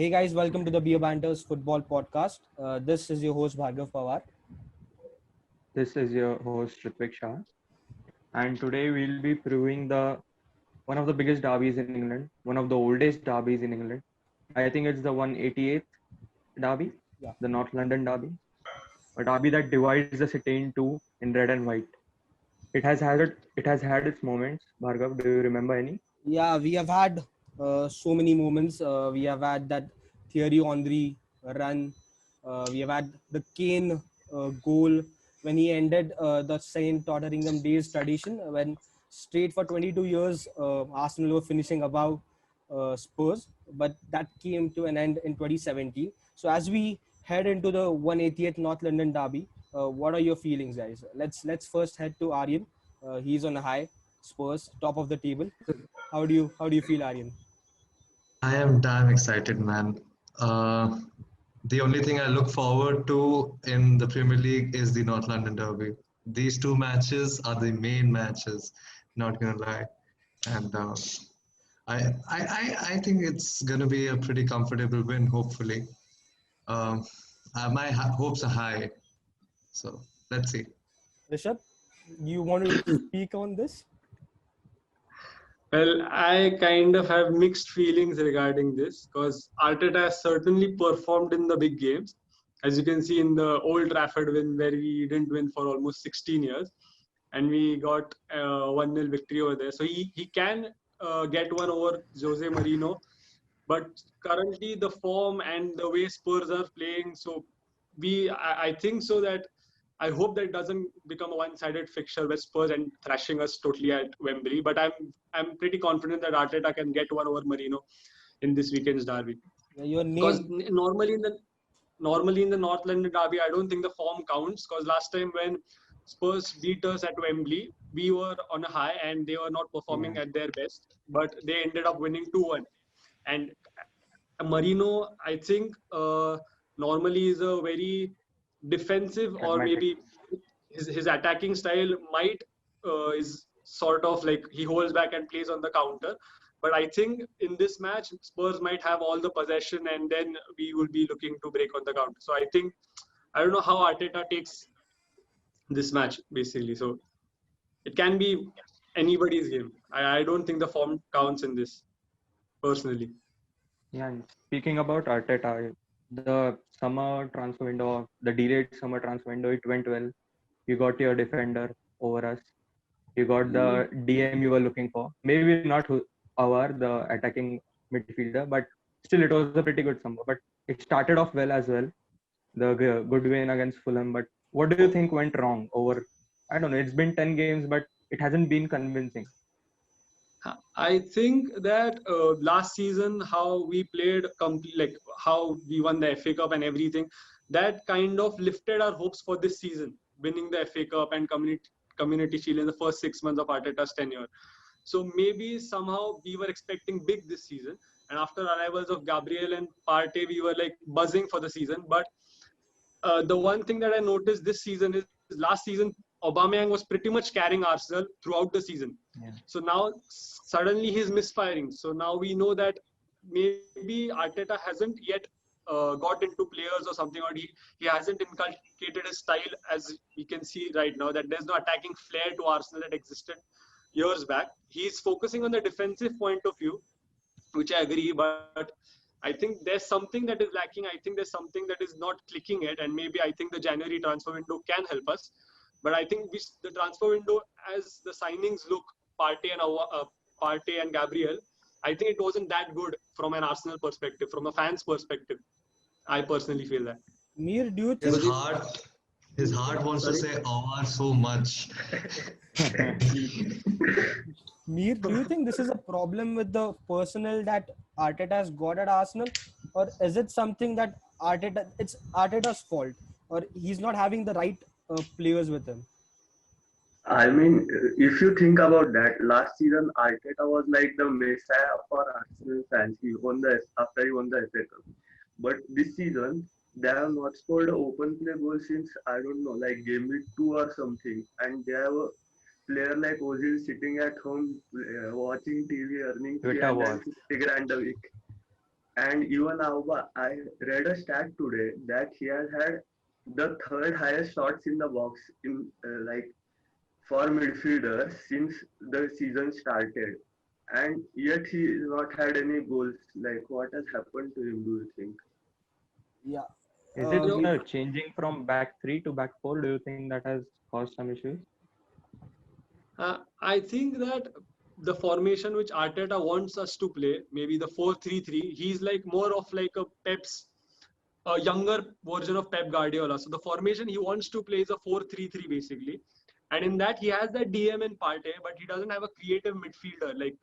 Hey guys, welcome to the Beer Banters Football Podcast. This is your host Bhargav Pawar. This is your host Ritvik Shah, and today we'll be previewing the one of the biggest derbies in England, one of the oldest derbies in England. I think it's the 188th derby, Yeah, the North London derby, a derby that divides the city in two in red and white. It has had its moments. Bhargav, do you remember any? yeah, we have had so many moments. We have had that Thierry Henry run. We have had the Kane goal when he ended the Saint Tottenham Days tradition. When straight for 22 years, Arsenal were finishing above Spurs, but that came to an end in 2017. So as we head into the 180th North London derby, what are your feelings, guys? Let's first head to Aryan. He's on a high. Spurs top of the table. How do you feel, Aryan? I am damn excited, man. Uh, the only thing I look forward to in the Premier League is the North London Derby. These two matches are the main matches, not gonna lie. And I think it's gonna be a pretty comfortable win, hopefully. Um, my hopes are high, so let's see. Rishabh, you want to speak on this? Well, I kind of have mixed feelings regarding this because Arteta has certainly performed in the big games. As you can see in the Old Trafford win, where we didn't win for almost 16 years, and we got 1-0 victory over there. So he can get one over Jose Mourinho, but currently the form and the way Spurs are playing, so I think so that I hope that it doesn't become a one-sided fixture where Spurs and thrashing us totally at Wembley. But I'm pretty confident that Arteta can get one over Mourinho in this weekend's derby. Your Because name, normally in the North London derby, I don't think the form counts. Because last time when Spurs beat us at Wembley, we were on a high and they were not performing Yeah, at their best. But they ended up winning 2-1. And Marino, I think, normally is a very defensive, or pragmatic. maybe his attacking style might is sort of like he holds back and plays on the counter. But I think in this match, Spurs might have all the possession, and then we will be looking to break on the counter. So I think I don't know how Arteta takes this match basically. So it can be anybody's game. I don't think the form counts in this personally. Yeah, and speaking about Arteta, the summer transfer window, the delayed summer transfer window, it went well. You got your defender over us. You got the DM you were looking for. Maybe not the attacking midfielder, but still it was a pretty good summer. But it started off well as well. The good win against Fulham. But what do you think went wrong over? I don't know. It's been 10 games, but it hasn't been convincing. I think that last season, how we played, like how we won the FA Cup and everything, that kind of lifted our hopes for this season, winning the FA Cup and Community Shield in the first 6 months of Arteta's tenure. So maybe somehow we were expecting big this season, and after arrivals of Gabriel and Partey, we were like buzzing for the season. But the one thing that I noticed this season is last season Aubameyang was pretty much carrying Arsenal throughout the season. Yeah. So now suddenly he's misfiring. So now we know that maybe Arteta hasn't yet got into players or something, or he hasn't inculcated his style as we can see right now. That there's no attacking flair to Arsenal that existed years back. He's focusing on the defensive point of view, which I agree, but I think there's something that is lacking. I think there's something that is not clicking it, and maybe I think the January transfer window can help us. But I think the transfer window, as the signings look, Partey Partey and Gabriel, I think it wasn't that good from an Arsenal perspective, from a fan's perspective. I personally feel that. Mir, do you His think? Because heart, his heart wants to sorry. say "our" so much. Mir, do you think this is a problem with the personnel that Arteta has got at Arsenal, or is it something that it's Arteta's fault, or he's not having the right players with him? I mean, if you think about that, last season Arteta was like the messiah for Arsenal fans. He won after he won the FA Cup. But this season, they have not scored an open play goal since I don't know, like game week 2 or something. And they have a player like Ozil sitting at home watching TV, earning Twitter war. 350 grand a week. And even I read a stat today that he has had the third highest shots in the box in like for midfielder since the season started. And yet he has not had any goals. Like what has happened to him? Do you think? Yeah. Is it We, changing from back three to back four? Do you think that has caused some issues? I think that the formation which Arteta wants us to play, maybe the 4-3-3, he's like more of like a younger version of Pep Guardiola. So the formation he wants to play is a 4-3-3 basically. And in that he has the DM in Partey, but he doesn't have a creative midfielder. Like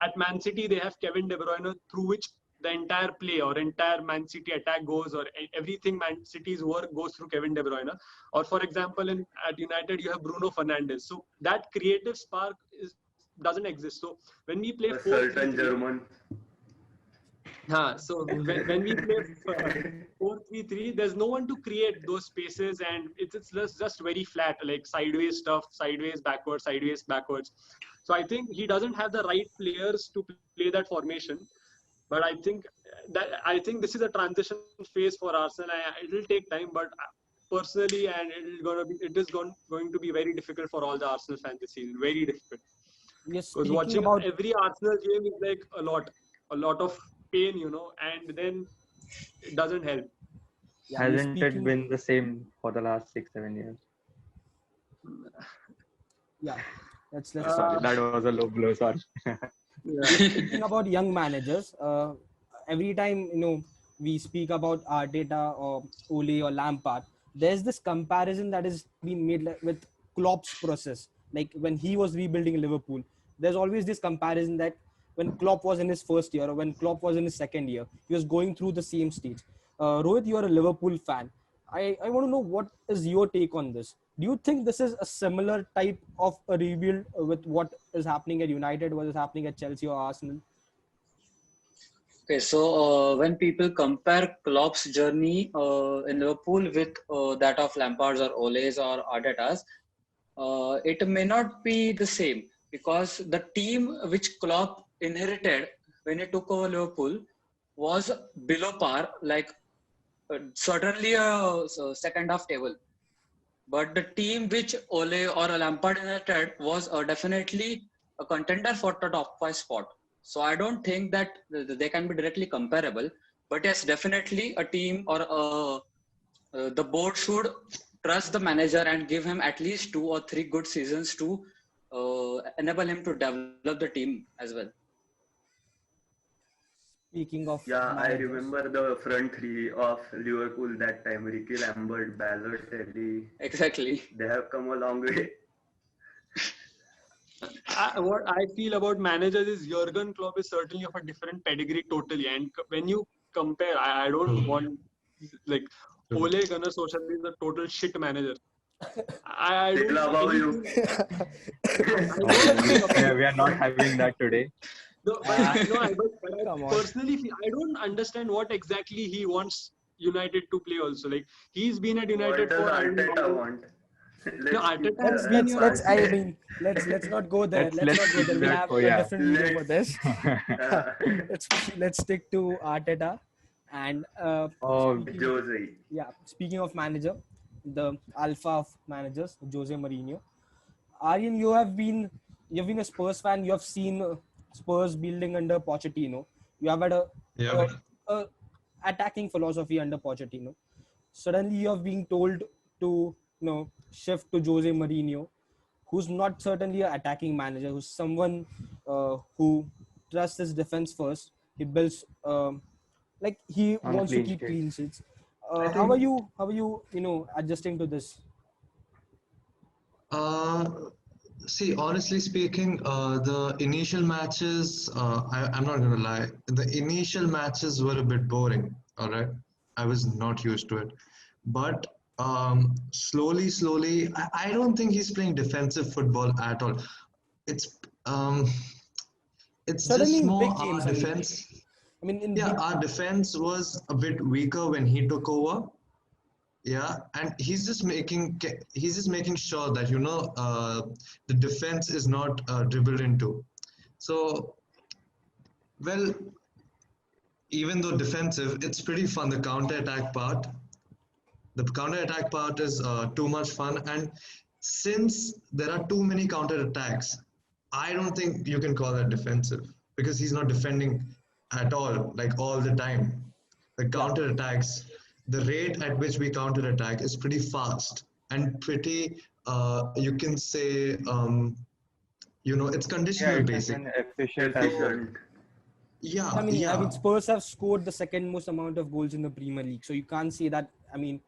at Man City, they have Kevin De Bruyne, through which the entire play or entire Man City attack goes, or everything Man City's work goes through Kevin De Bruyne. Or for example, at United, you have Bruno Fernandes. So that creative spark doesn't exist. So when we play A 4-3-3, certain German. so when we play 4-3-3, there's no one to create those spaces, and it's just very flat, like sideways stuff, sideways, backwards. So I think he doesn't have the right players to play that formation. But I think this is a transition phase for Arsenal. It will take time, but personally, and it is going to be very difficult for all the Arsenal fans this season. Very difficult. we are Because speaking watching about every Arsenal game is like a lot of pain, and then it doesn't help. yeah, we're Hasn't it speaking, been the same for the last 6-7 years? yeah. Let's Sorry, that was a low blow. Sorry. speaking about young managers, every time we speak about Arteta or Ole or Lampard, there's this comparison that is being made with Klopp's process. Like when he was rebuilding Liverpool, there's always this comparison that when Klopp was in his first year or when Klopp was in his second year, he was going through the same stage. Rohit, you are a Liverpool fan. I want to know what is your take on this. Do you think this is a similar type of a rebuild with what is happening at United, what is happening at Chelsea or Arsenal? Okay, so when people compare Klopp's journey in Liverpool with that of Lampard's or Ole's or Arteta's, it may not be the same, because the team which Klopp inherited when he took over Liverpool was below par, like certainly a second half table. But the team which Ole or Lampard inherited was definitely a contender for the top 5 spot. So I don't think that they can be directly comparable. But yes, definitely a team or the board should trust the manager and give him at least 2 or 3 good seasons to enable him to develop the team as well. Speaking of Yeah, I managers, remember the front three of Liverpool that time: Ricky Lambert, Balotelli. Exactly. They have come a long way. What I feel about managers is Jurgen Klopp is certainly of a different pedigree totally. And when you compare, I don't want like Ole Gunnar Solskjaer is a total shit manager. I don't Still above you. We are not having that today. No, but I Come on. personally feel, I don't understand what exactly he wants United to play also. Like he's been at What United does for I don't Arteta know. want? No, Arteta has Let's been keep let's that I part. mean let's not go there. Let's not go there. We'll have a yeah. different video for this. Let's- Let's stick to Arteta and Oh, Jose. speaking of manager, the alpha of managers, Jose Mourinho. Aryan, you've been a Spurs fan. You have seen Spurs building under Pochettino. You have had a attacking philosophy under Pochettino. Suddenly, you are being told to shift to Jose Mourinho, who's not certainly an attacking manager, who's someone who trusts his defense first. He builds like he On wants to clean keep sheet. clean sheets. I How are think you adjusting to this? See, honestly speaking, the initial matches, I'm not gonna lie, the initial matches were a bit boring. All right, I was not used to it, but slowly, I don't think he's playing defensive football at all. It's um, it's Certainly just in more big our games, I mean. defense. I mean, in Yeah, big our defense was a bit weaker when he took over. Yeah, and he's just making sure that the defense is not dribbled into. So, well, even though defensive, it's pretty fun. The counter attack part is too much fun. And since there are too many counter attacks, I don't think you can call that defensive because he's not defending at all, like all the time. The counter attacks, the rate at which we counter attack is pretty fast and pretty, you can say, it's conditional it's basic. an efficient as well. Efficient. Yeah, I mean, yeah. Spurs have scored the second most amount of goals in the Premier League, so you can't say that. I mean,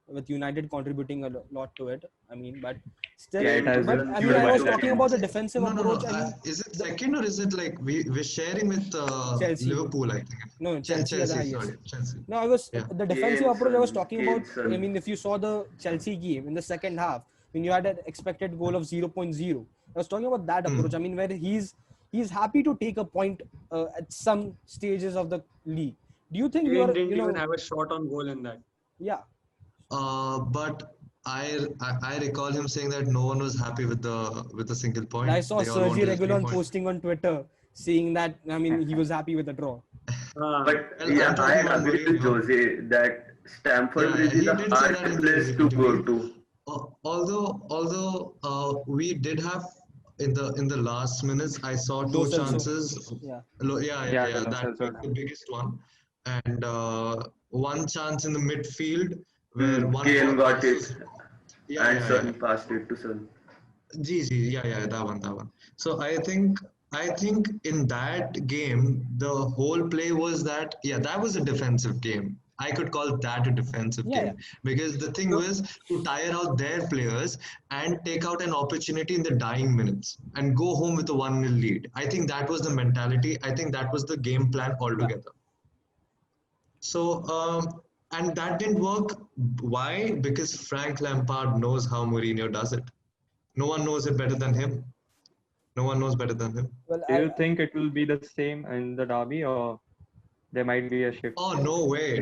with United contributing a lot to it. I mean, but still, Yeah, it has but been I mean, I was fueled by talking the about the defensive No, no, no. approach. I mean, Is it second or is it like we're sharing with Chelsea. Liverpool? I think. No, Chelsea are the highest. Sorry, Chelsea. No, I was Yeah. the defensive Kane, approach I was Son, talking Kane, about. Son. I mean, if you saw the Chelsea game in the second half, when you had an expected goal of 0.0, I was talking about that approach. I mean, where he's happy to take a point at some stages of the league. Do you think Kane didn't you know? even have a shot on goal in that. Yeah, But I recall him saying that no one was happy with the single point. I saw They all Sergio wanted a 3 Reguilon point. posting on Twitter saying that. I mean, he was happy with the draw. But Well, yeah, I'm talking I about agree with Mourinho. Jose that Stamford Yeah, Bridge he is a did say hard that in the place to go interview. to. Although we did have in the last minutes, I saw two Lo Celso. chances. Yeah. Yeah. the Lo That Celso was the biggest one, and one chance in the midfield where one Kane ball got it, passes. and Yeah. Son passed it to Son. Yeah, that one. So I think in that game, the whole play was that was a defensive game. I could call that a defensive Yeah, game because the thing was to tire out their players and take out an opportunity in the dying minutes and go home with a 1-0 lead. I think that was the mentality. I think that was the game plan altogether. So, and that didn't work. Why? Because Frank Lampard knows how Mourinho does it. No one knows it better than him. No one knows better than him. Well, Do you think it will be the same in the derby, or there might be a shift? Oh, no way.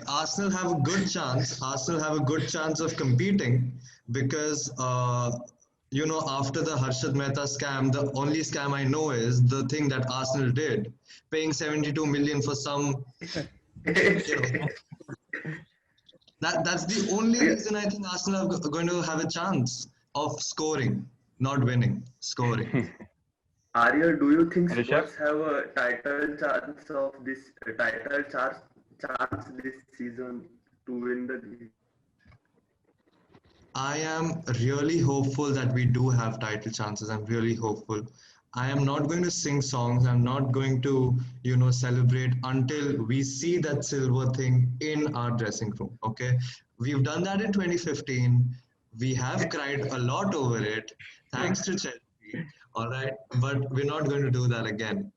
Arsenal have a good chance. Arsenal have a good chance of competing because, after the Harshad Mehta scam, the only scam I know is the thing that Arsenal did, paying 72 million for some, that's the only reason I think Arsenal are going to have a chance of scoring, not winning, scoring. Arya, do you think Rishabh? Spurs have a title chance of this chance this season to win the league? I am really hopeful that we do have title chances. I'm really hopeful. I am not going to sing songs. I'm not going to, celebrate until we see that silver thing in our dressing room. Okay. We've done that in 2015. We have cried a lot over it. Thanks to Chelsea. All right. But we're not going to do that again.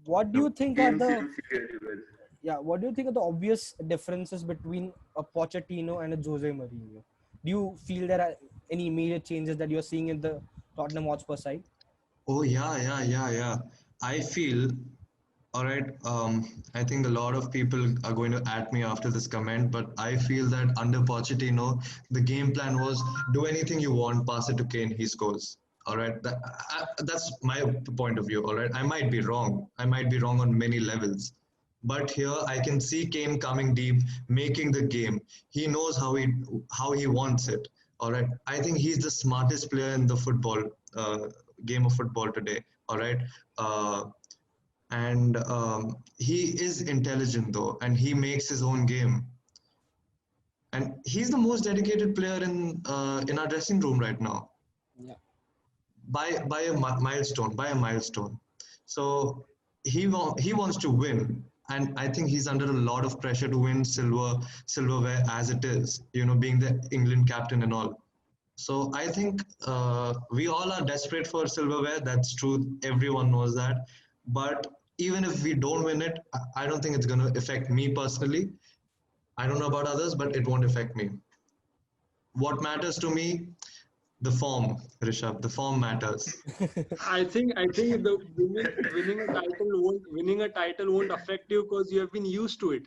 what do you think are Game the seems really well. what do you think are the obvious differences between a Pochettino and a Jose Mourinho? Do you feel there are any major changes that you're seeing in the Tottenham Hotspur side? Oh, yeah. I feel, all right, I think a lot of people are going to at me after this comment, but I feel that under Pochettino, the game plan was do anything you want, pass it to Kane, he scores. All right, that's my point of view. All right, I might be wrong. On many levels. But here I can see Kane coming deep, making the game. He knows how he wants it. All right. I think he's the smartest player in the game of football today. All right. And he is intelligent though, and he makes his own game. And he's the most dedicated player in our dressing room right now. Yeah. By a milestone. So he wants to win, and I think he's under a lot of pressure to win silverware as it is, being the England captain and all. So I think we all are desperate for silverware. That's true. Everyone knows that. But even if we don't win it, I don't think it's going to affect me personally. I don't know about others, but it won't affect me. What matters to me? The form, Rishabh. The form matters. I think the winning a title won't affect you because you have been used to it.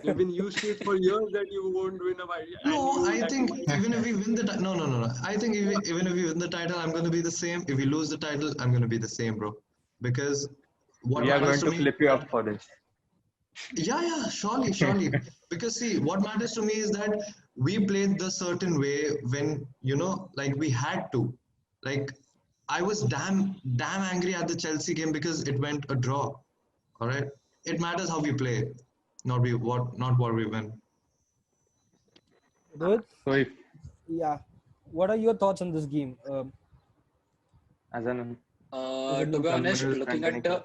You've been used to it for years that you won't win a. No, I think even if we win the title, no. I think even if we win the title, I'm going to be the same. If we lose the title, I'm going to be the same, bro. Because what We are matters going to to me flip you up for this. Yeah, surely. Because see, what matters to me is that we played the certain way when, like we had to. Like I was damn angry at the Chelsea game because it went a draw. All right. It matters how we play, not what we win. Rohit, So if yeah, what are your thoughts on this game? as an To be honest, Salman is Frank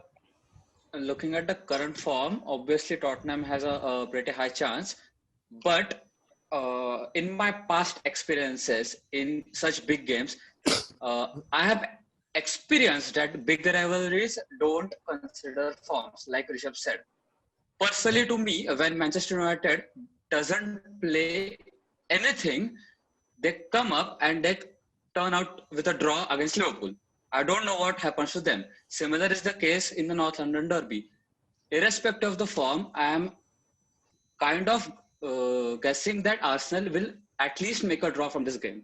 looking at the current form, obviously Tottenham has a pretty high chance. But in my past experiences in such big games, I have experienced that big rivalries don't consider forms, like Rishabh said. Personally, to me, when Manchester United doesn't play anything, they come up and they turn out with a draw against Liverpool. I don't know what happens to them. Similar is the case in the North London Derby. Irrespective of the form, I am kind of guessing that Arsenal will at least make a draw from this game.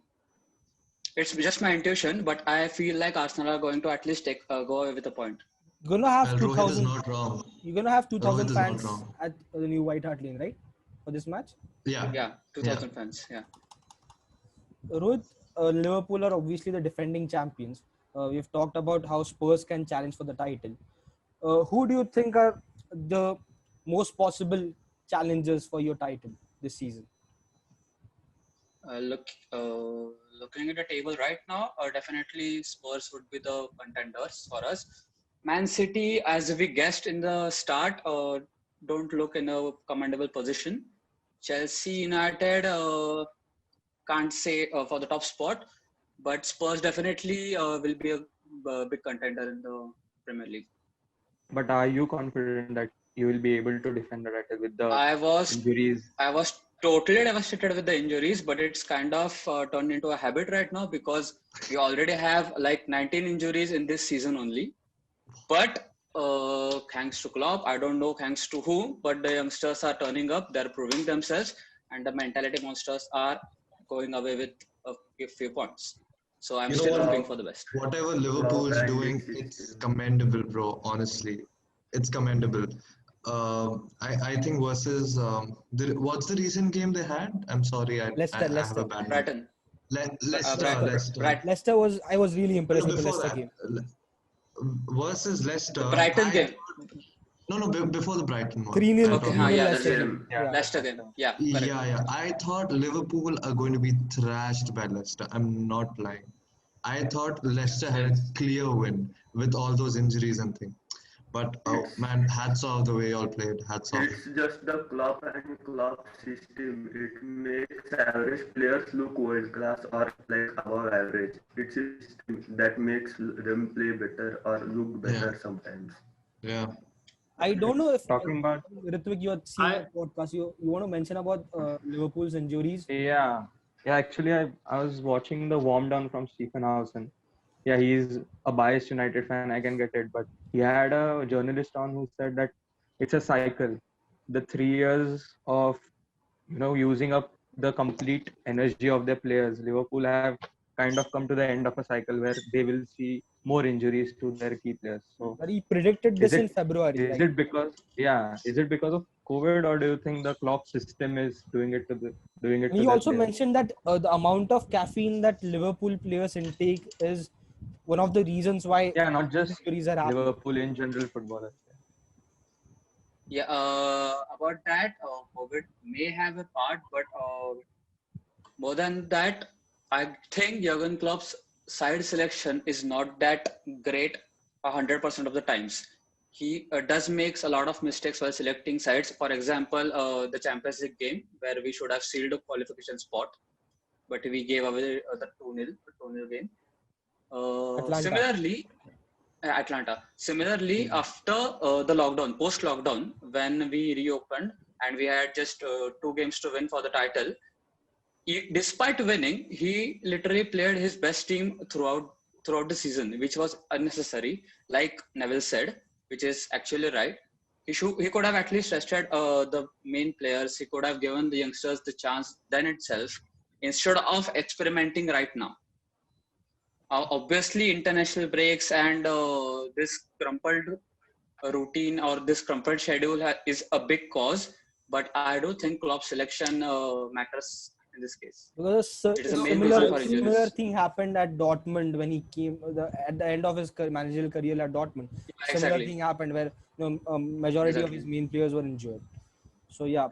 It's just my intuition, but I feel like Arsenal are going to at least go away with a point. You're gonna have Well, Rohit is 2,000. not wrong. You're gonna have 2,000 Rohit is not fans wrong. at the new White Hart Lane, right? For this match. Yeah. Yeah, 2,000 fans. Yeah. Rohit, Liverpool are obviously the defending champions. We've talked about how Spurs can challenge for the title. Who do you think are the most possible challengers for your title this season? Looking at the table right now, definitely Spurs would be the contenders for us. Man City, as we guessed in the start, don't look in a commendable position. Chelsea United can't say for the top spot, but Spurs definitely will be a big contender in the Premier League. But are you confident that you will be able to defend the title with the injuries? I was totally devastated with the injuries, but it's kind of turned into a habit right now because we already have like 19 injuries in this season only. But thanks to Klopp, I don't know thanks to who, but the youngsters are turning up, they're proving themselves, and the mentality monsters are going away with a few points. So I'm still hoping for the best. Whatever Liverpool's and doing, big it's system. commendable, bro. Honestly, it's commendable. I think versus what's the recent game they had? I'm sorry, I have a Leicester. bad name. Brighton. Leicester. Leicester I was really impressed with the Before Leicester that, game. versus Leicester. The Brighton game. No, before the Brighton one. 3-0 I'm Okay, talking yeah, about- Leicester yeah. game. Yeah. Leicester game. Yeah, correct. Yeah. I thought Liverpool are going to be thrashed by Leicester. I'm not lying. I thought Leicester had a clear win with all those injuries and things. But man, hats off the way y'all played. Hats off. It's just the club and club system. It makes average players look world class or like above average. It's a system that makes them play better or look better sometimes. Yeah. I don't know if Talking about Ritvik, you are seeing the podcast. You want to mention about Liverpool's injuries? yeah. Actually, I was watching the warm down from Stephen Howson. Yeah, he's a biased United fan. I can get it, but he had a journalist on who said that it's a cycle. The 3 years of using up the complete energy of their players, Liverpool have kind of come to the end of a cycle where they will see more injuries to their key players. So But he predicted this in February. is it because of COVID, or do you think the Klopp system is doing it to And he their also players? mentioned that the amount of caffeine that Liverpool players intake is one of the reasons why Not just injuries are happening. Liverpool in general, footballers. Yeah, about that, COVID may have a part, but more than that, I think Jurgen Klopp's side selection is not that great 100% of the times. He does makes a lot of mistakes while selecting sides. For example, the Champions League game where we should have sealed a qualification spot, but we gave away the 2-0 game. Atlanta. Similarly, after the lockdown, post-lockdown, when we reopened and we had just 2 games to win for the title, despite winning, he literally played his best team throughout the season, which was unnecessary. Like Neville said, which is actually right. He could have at least rested the main players. He could have given the youngsters the chance then itself, instead of experimenting right now. Obviously, international breaks and this crumpled routine or this crumpled schedule is a big cause, but I do think Klopp's selection matters in this case. Because It is the a main reason for similar injuries. thing happened at Dortmund when he came at the end of his managerial career at Dortmund. Similar Exactly. thing happened where majority of Exactly. his main players were injured. So yeah,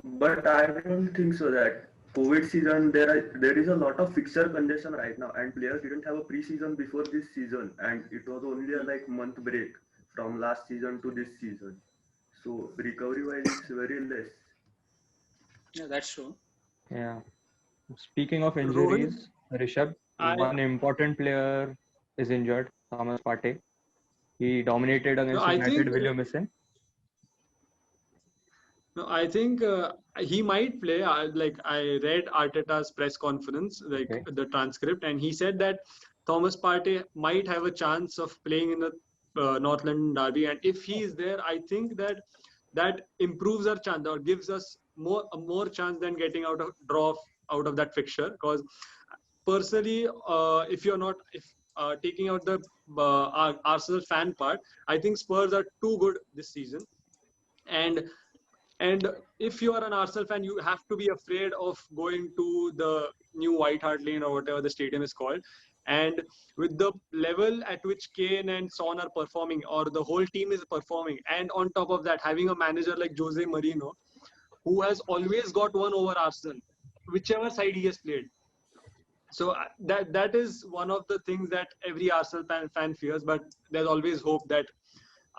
But I don't think so that COVID season there is a lot of fixture congestion right now, and players didn't have a pre-season before this season, and it was only a like month break from last season to this season. So recovery wise, it's very less. Yeah, that's true. Yeah. Speaking of Rohit, injuries, Rishabh, I one important player is injured, Thomas Partey. He dominated no, against I United. think Will you miss him? no, I think he might play. Like I read Arteta's press conference, like Okay. the transcript, and he said that Thomas Partey might have a chance of playing in the North London derby, and if he is there, I think that improves our chance or gives us more chance than getting out of that fixture. Because personally, if you're not if taking out the Arsenal fan part, I think Spurs are too good this season, and and if you are an Arsenal fan, you have to be afraid of going to the new White Hart Lane or whatever the stadium is called. And with the level at which Kane and Son are performing, or the whole team is performing, and on top of that, having a manager like Jose Mourinho, who has always got one over Arsenal, whichever side he has played. So that is one of the things that every Arsenal fan fears. But there's always hope that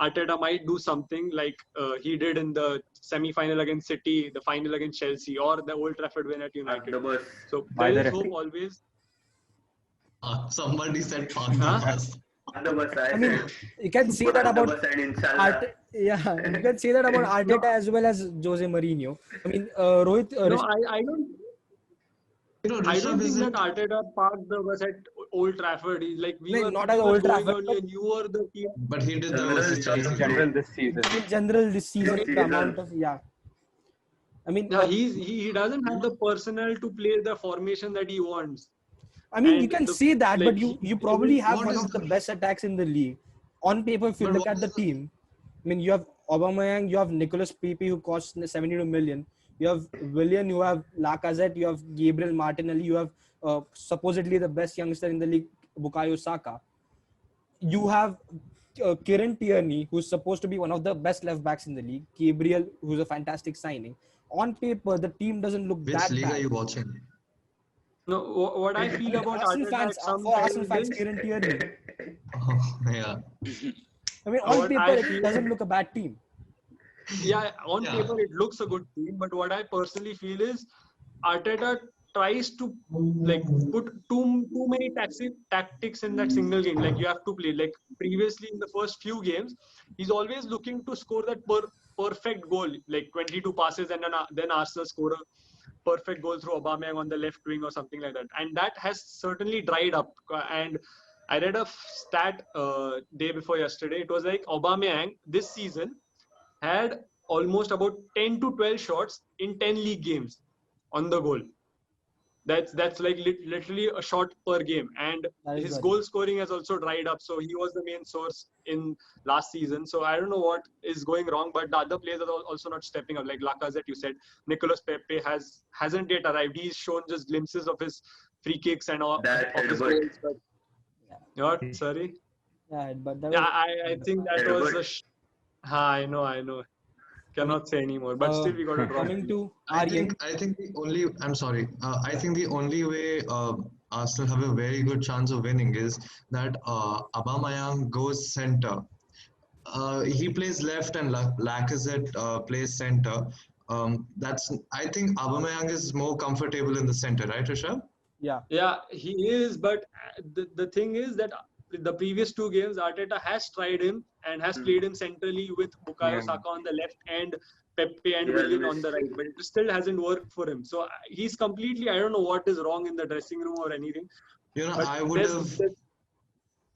Arteta might do something like he did in the semi-final against City, the final against Chelsea, or the Old Trafford win at Park the United. bus. So By there the is hope referee. always. Somebody said park the Huh? bus. Park the bus. I mean, you can say that Park the about bus and inshallah. Yeah, you can say that about Arteta as well as Jose Mourinho. I mean, Rohit, No, I don't. You know, I don't Rishabh think that isn't. Arteta parked the bus at Old Trafford. He's like not at we were Old going Trafford, early, and you were the team. But he did that General, versus Chelsea. In bro. general, this season. but in general this season, This the season. amount of I mean, Yeah, he doesn't have the personnel to play the formation that he wants. I mean, you And can the say that, like but you probably have What one is of the the- best attacks in the league. On paper, if you But look what at the is the- team, I mean, you have Aubameyang, you have Nicolas Pepe who costs 72 million. You have Willian, you have Lacazette, you have Gabriel Martinelli, you have supposedly the best youngster in the league, Bukayo Saka. You have Kieran Tierney, who's supposed to be one of the best left backs in the league. Gabriel, who's a fantastic signing. On paper, the team doesn't look Which that league are bad. you watching? No, what I feel about Arsenal Arteta fans, at some for Arsenal times fans, is Kieran Tierney. Oh, yeah. I mean, on what paper, I it feel. doesn't look a bad team. Yeah, on Yeah. paper it looks a good team, but what I personally feel is Arteta tries to like put too many tactics in that single game. Like you have to play like previously in the first few games, he's always looking to score that perfect goal, like 22 passes, and then Arsenal score a perfect goal through Aubameyang on the left wing or something like that, and that has certainly dried up. And I read a stat day before yesterday. It was like Aubameyang this season had almost about 10 to 12 shots in 10 league games on the goal. That's like literally a shot per game, and That is his very goal scoring has also dried up. So he was the main source in last season. So I don't know what is going wrong, but the other players are also not stepping up. Like Lacazette, you said, Nicolas Pepe hasn't yet arrived. He's shown just glimpses of his free kicks and all That of his headbutt. goals. But what? Sorry. Yeah, but that Yeah, was, I think that was a. Headbutt. I know. Cannot say anymore, but still we got a draw. coming to I Aryan. think the only I'm sorry. I think the only way Arsenal have a very good chance of winning is that Aubameyang goes center. He plays left and Lacazette plays center. I think Aubameyang is more comfortable in the center, right, Rishabh? Yeah, Yeah, he is, but the thing is that the previous two games, Arteta has tried him and has played him centrally with Bukayo Yeah. Saka on the left and Pepe and He has Willian on missed. the right, but it still hasn't worked for him. So he's completely, I don't know what is wrong in the dressing room or anything. You know, But I would have.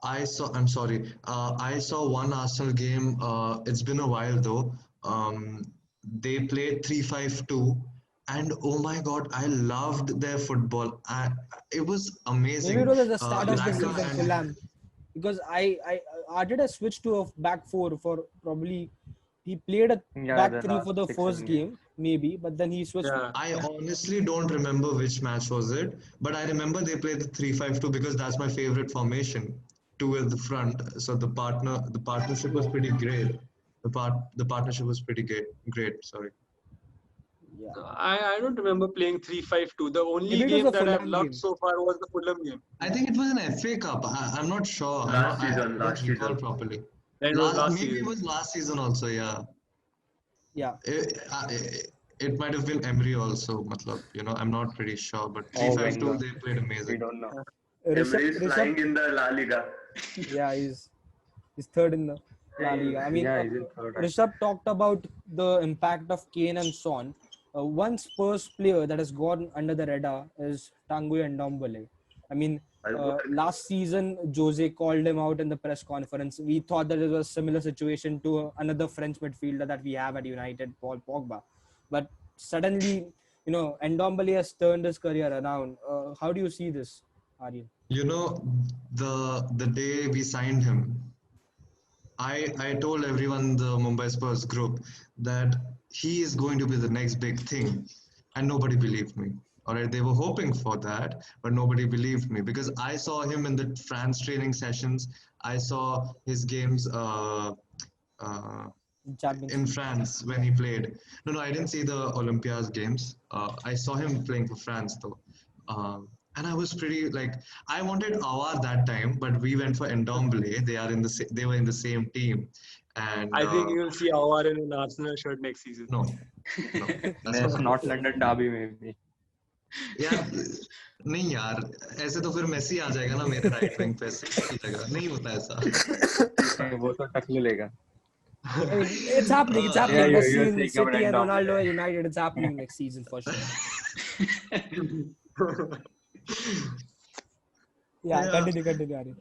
I'm sorry. I saw one Arsenal game. It's been a while though. They played 3-5-2, and oh my God, I loved their football. It was amazing. maybe it was at the start of the Laka season, and- Fulham, because Arteta switched to a back four for probably he played a Yeah, back the three last for the 6, first 7 game games. maybe, but then he switched. Yeah. I honestly don't remember which match was it, but I remember they played the 3-5-2 because that's my favorite formation. Two at the front, so the partnership was pretty great. The partnership was pretty great. Sorry. Yeah, I don't remember playing 3-5-2. The only maybe it was game a that I've Fulham loved game. so far was the Fulham game. I think it was an FA Cup. I'm not sure. Last I season, don't last recall season. properly. That was last Maybe it season. was last season also. Yeah. Yeah, It might have been Emery also. Matlab, I'm not pretty sure, but Oh, 3-5-2 Wenger. they played We amazing. don't know. Emery is Rishabh, flying in the La Liga. yeah, he's third in the La Liga. I mean, Yeah, he's in third. Rishabh talked about the impact of Kane and Son. One Spurs player that has gone under the radar is Tanguy Ndombele. I mean, I would last season Jose called him out in the press conference. We thought that it was a similar situation to another French midfielder that we have at United, Paul Pogba. But suddenly, Ndombele has turned his career around. How do you see this, Aryan? The day we signed him, I told everyone in the Mumbai Spurs group that he is going to be the next big thing, and nobody believed me. All right, they were hoping for that, but nobody believed me because I saw him in the France training sessions. I saw his games uh, Champions in League. France when he played. No, I didn't see the Olympiads games. I saw him playing for France though. And I was pretty like I wanted Awar that time, but we went for Ndombele. They were in the same team, and I think you'll see Awar in an Arsenal shirt next season. no, that's There's not. not London derby maybe. यार नहीं यार ऐसे तो फिर Messi आ जाएगा ना मेरे right wing पे की जगह नहीं होता ऐसा वो तो टकलू लेगा. I mean, it's happening. It's Yeah, happening. Messi you're in saying about City and Ndombele. Ronaldo at United. It's happening next season for sure. Yeah, Yeah. continue, Aryan.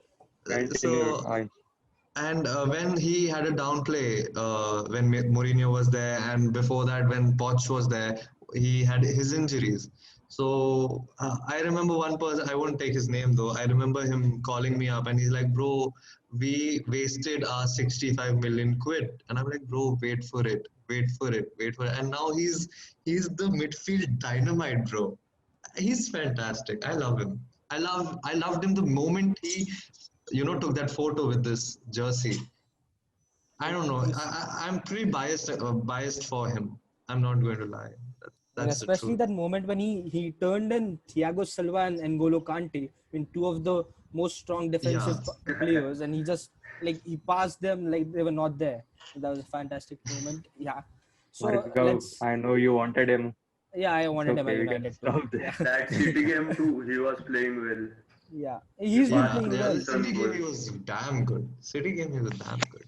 Continue. And when he had a downplay, when Mourinho was there, and before that, when Poch was there, he had his injuries. So I remember one person, I won't take his name though. I remember him calling me up and he's like, bro, we wasted our 65 million quid. And I'm like, bro, wait for it. And now he's the midfield dynamite, bro. He's fantastic. I love him. I loved him the moment he took that photo with this jersey. I don't know. I'm pretty biased for him. I'm not going to lie. And That's the especially truth. that moment when he turned in Thiago Silva and N'Golo Kante, in two of the most strong defensive players, and he just he passed them like they were not there. That was a fantastic moment. Yeah. So Bhargav, I know you wanted him. Yeah, I wanted him at Okay, we can United. stop there. That City game too, he was playing well. Yeah, he's been playing well. City game he was damn good.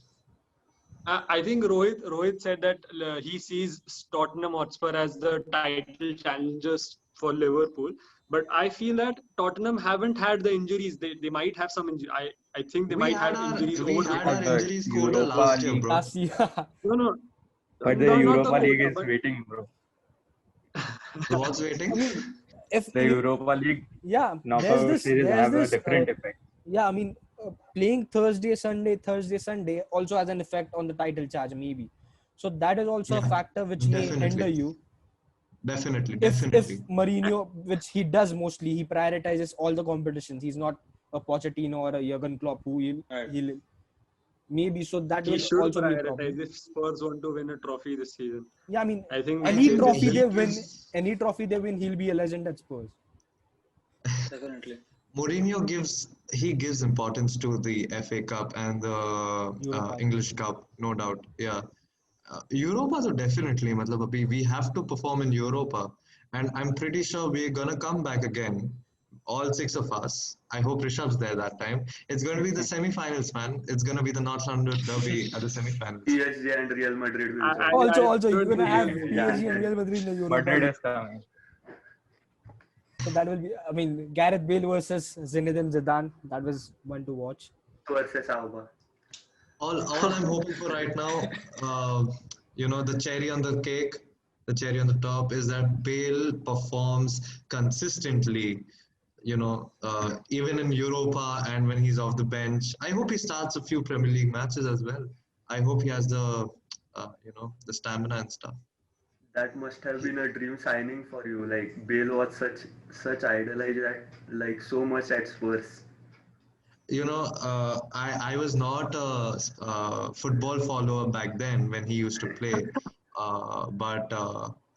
I think Rohit said that he sees Tottenham Hotspur as the title challengers for Liverpool. But I feel that Tottenham haven't had the injuries. They might have some injury. I think they might have injuries We over had the our But injuries quota Europa last year, League- bro. Last year. No. But the not Europa quota, League is but- waiting, bro. So what's waiting? I mean, if The Europa League yeah, there's knockout this, series there's have a this, different effect. yeah, I mean, playing Thursday, Sunday also has an effect on the title charge, maybe. So that is also a Yeah, factor which may definitely. hinder you. Definitely. If Mourinho, which he does mostly, he prioritizes all the competitions. He's not a Pochettino or a Jurgen Klopp who he'll maybe, so that he will should also be a problem. prioritize if Spurs want to win a trophy this season. Yeah, I mean, I think any they- trophy they- they win, he'll be a legend at Spurs. Definitely. Mourinho gives importance to the FA Cup and the Europa. English Cup, no doubt. Yeah, Europa, so definitely. Matlab, abhi we have to perform in Europa, and I'm pretty sure we're gonna come back again. All six of us. I hope Rishabh's there that time. It's going to be the semi-finals, man. It's going to be the North London derby at the semi-finals. PSG and Real Madrid will I- join. Also, you're don't gonna have believe PSG you. and Real Madrid in the Europa. Madrid is coming. So that will be, I mean, Gareth Bale versus Zinedine Zidane. That was one to watch. versus Alba. All I'm hoping for right now, the cherry on the cake, the cherry on the top is that Bale performs consistently even in Europa and when he's off the bench. I hope he starts a few Premier League matches as well. I hope he has the stamina and stuff. That must have been a dream signing for you. Like Bale was such idolized at like so much at Spurs. I was not a football follower back then when he used to play, but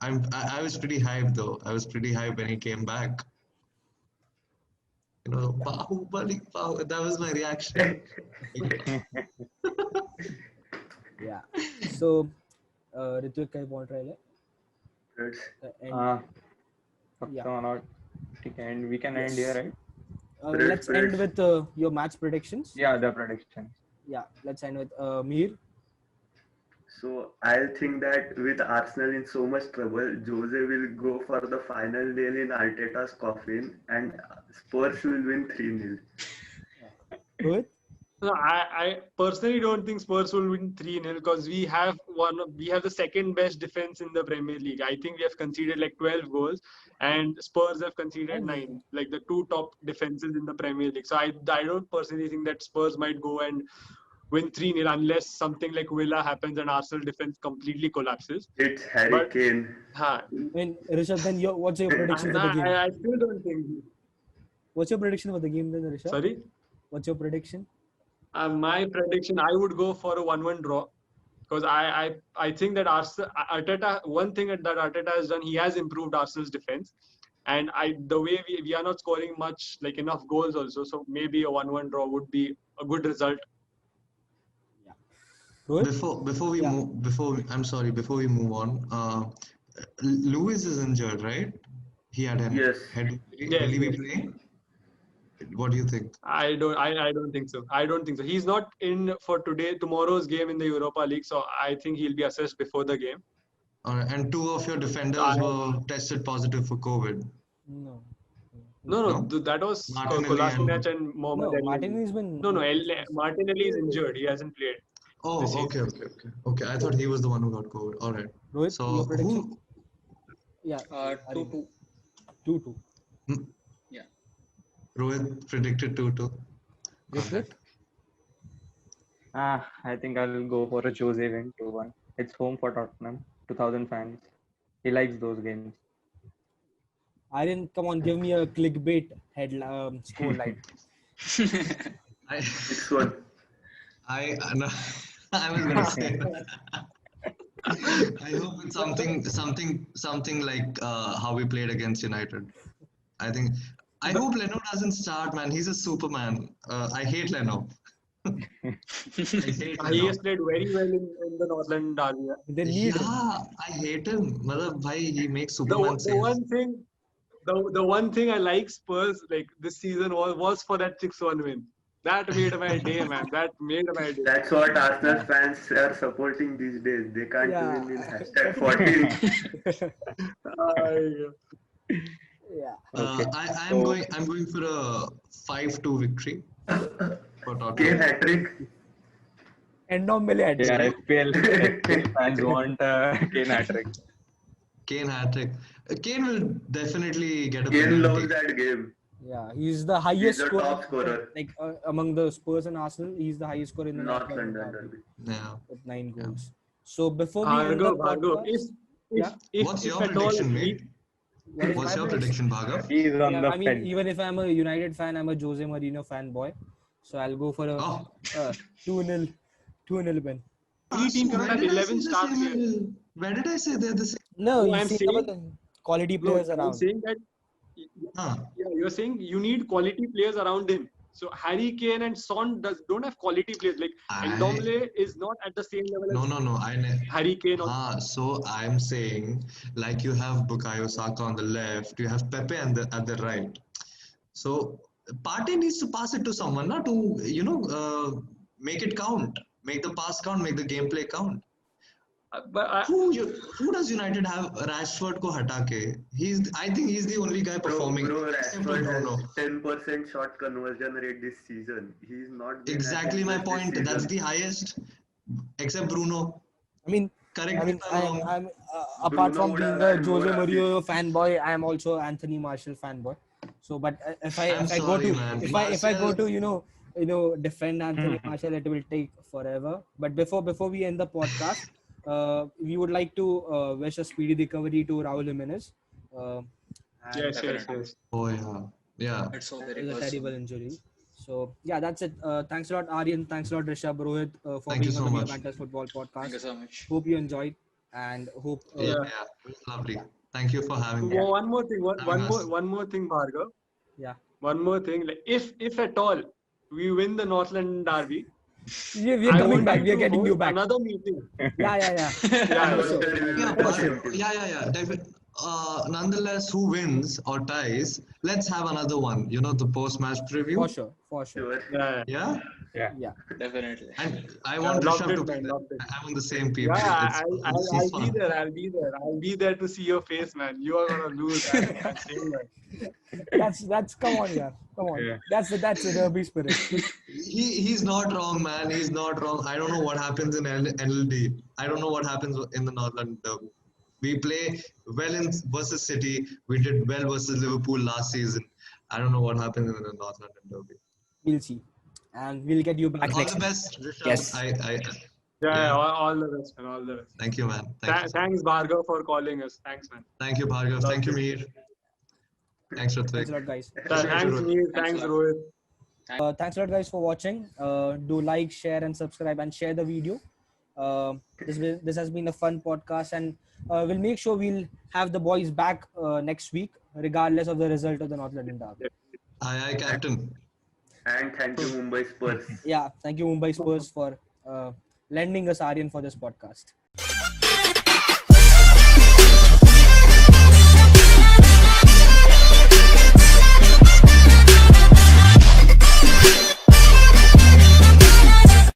I was pretty hyped though. I was pretty hyped when he came back. Bahubali, that was my reaction. Yeah. So, Ritvik, kai point rahe That's Yeah. So not, and we can end here, right? Let's end with your match predictions. Yeah, the predictions. Yeah, let's end with Mir. So I think that with Arsenal in so much trouble, Jose will go for the final nail in Arteta's coffin, and Spurs will win 3-0. Rohit? No, I personally don't think Spurs will win 3-0 because we have the second best defense in the Premier League. I think we have conceded like 12 goals and Spurs have conceded 9, like the two top defenses in the Premier League. So I don't personally think that Spurs might go and win 3-0 unless something like Villa happens and Arsenal defense completely collapses. It's Harry Kane. And Rishabh, then what's your prediction for the game? I still don't think. What's your prediction for the game then, Rishabh? Sorry? What's your prediction? My prediction, I would go for a 1-1 draw because I think that Arteta, one thing that Arteta has done, he has improved Arsenal's defense, and the way we are not scoring much, like enough goals also, so maybe a 1-1 draw would be a good result. Yeah. Rohit? Before we move on, Lewis is injured, right? He had an head injury. Will he be playing? What do you think? I don't think so. He's not in for tomorrow's game in the Europa League, so I think he'll be assessed before the game. And two of your defenders were tested positive for COVID. No. That was Martinelli Kolasinac and Mohamed Ali. Martinelli's been... Martinelli is injured. He hasn't played. Oh, okay. I thought he was the one who got COVID. All right. Rohit, So your prediction? who? Yeah. 2-2. 2-2. Rohit predicted 2-2. Ritvik? I think I'll go for a Jose win 2-1. It's home for Tottenham, 2,000 fans. He likes those games. Come on, give me a clickbait score line. It's one. I was gonna say. I hope it's something like how we played against United. I hope Leno doesn't start, man. He's a Superman. I hate Leno. He has played very well in the Northern Derby. I hate him. He makes Superman The one thing I like Spurs like this season was for that 6-1 win. That made my day, man. That made my day. That's what Arsenal fans are supporting these days. They can't win in #14. Yeah. Okay. I'm going for a 5-2 victory for Tottenham. Kane hat-trick. End of Mele hat-trick. Yeah, FPL fans want Kane hat-trick. Kane hat-trick. Kane will definitely get a Kane loves penalty. that game. Yeah, he's the highest He's the top scorer. Like among the Spurs and Arsenal, he's the highest scorer in the North North London Derby. Yeah. with 9 goals. So before we end the Bhargav, podcast, What's your prediction, mate? What's your prediction, Bhargav? He's on the I mean, fence. even if I'm a United fan, I'm a Jose Mourinho fanboy. So I'll go for a 2-0 win. Three teams have 11 star players. Where did I say they're the same? No, I'm you see saying- about the quality players I'm around. saying that you're saying you need quality players around him. So Harry Kane and Son don't have quality players. Like Ndombele is not at the same level No. as Harry Kane. So I'm saying, like you have Bukayo Saka on the left, you have Pepe at the right. So Partey needs to pass it to someone, not to make it count, make the pass count, make the gameplay count. Who does United have? Rashford ko hata ke. I think he's the only guy performing. Rashford has 10% shot conversion rate this season. He's not exactly my point. That's the highest, except Bruno. I mean, Correct me if I'm wrong. apart Bruno from would being have a had Jose more Mourinho fanboy, I am also Anthony Martial fanboy. So, but if I I'm if I go sorry, to man. if I go Martial- to defend Anthony Martial, it will take forever. But before we end the podcast, we would like to wish a speedy recovery to Raul Jimenez. Uh, and Yes, yes, Definitely. yes. Oh yeah, yeah. It's so it very was a terrible personal. injury. So yeah, that's it. Thanks a lot, Aryan. Thanks a lot, Rishabh, Rohit, for Thank you being on so the much. Fantasy Football Thank podcast. you so much. Hope you enjoyed, and hope Yeah, Yeah. yeah. It was lovely. Thank you for having me. One more thing, Having us. one more thing, Bhargav. yeah, One more thing. Like if at all we win the North London Derby, we are I coming would back. like We are to getting you host back. another meeting. Yeah. Yeah, For sure. Yeah, For but sure. yeah. Nonetheless, who wins or ties, let's have another one. The post-match preview. For sure. Sure. yeah, Yeah, Yeah. Definitely. and I yeah. want Loved Rishabh to it, be man. there. Loved it. I'm on the same page. Yeah, It's I'll be fun. there. I'll be there. I'll be there to see your face, man. You are gonna lose. I'm saying that. That's come on, yeah. Come on. Yeah. That's the derby spirit. He's not wrong, man. He's not wrong. I don't know what happens in NLD. I don't know what happens in the North London Derby. We play well in versus City. We did well versus Liverpool last season. I don't know what happens in the North London Derby. We'll see. And we'll get you back All next the week. best, Rishabh. Yes. Yeah, Yeah. all the best, man. All the best. Thank you, man. Thank you. Thanks, Bhargav, for calling us. Thanks, man. Thank you, Bhargav. Thank you, Mir. Thanks, Thanks a Ritvik. lot, guys. Thanks, Neil. Thanks Thanks, a lot. Rohit. Thanks a lot, guys, for watching. Do like, share, and subscribe, and share the video. This has been a fun podcast, and we'll make sure we'll have the boys back next week, regardless of the result of the North London Derby. Aye, Captain. And thank you, Mumbai Spurs. Yeah, thank you, Mumbai Spurs, for lending us Aryan for this podcast.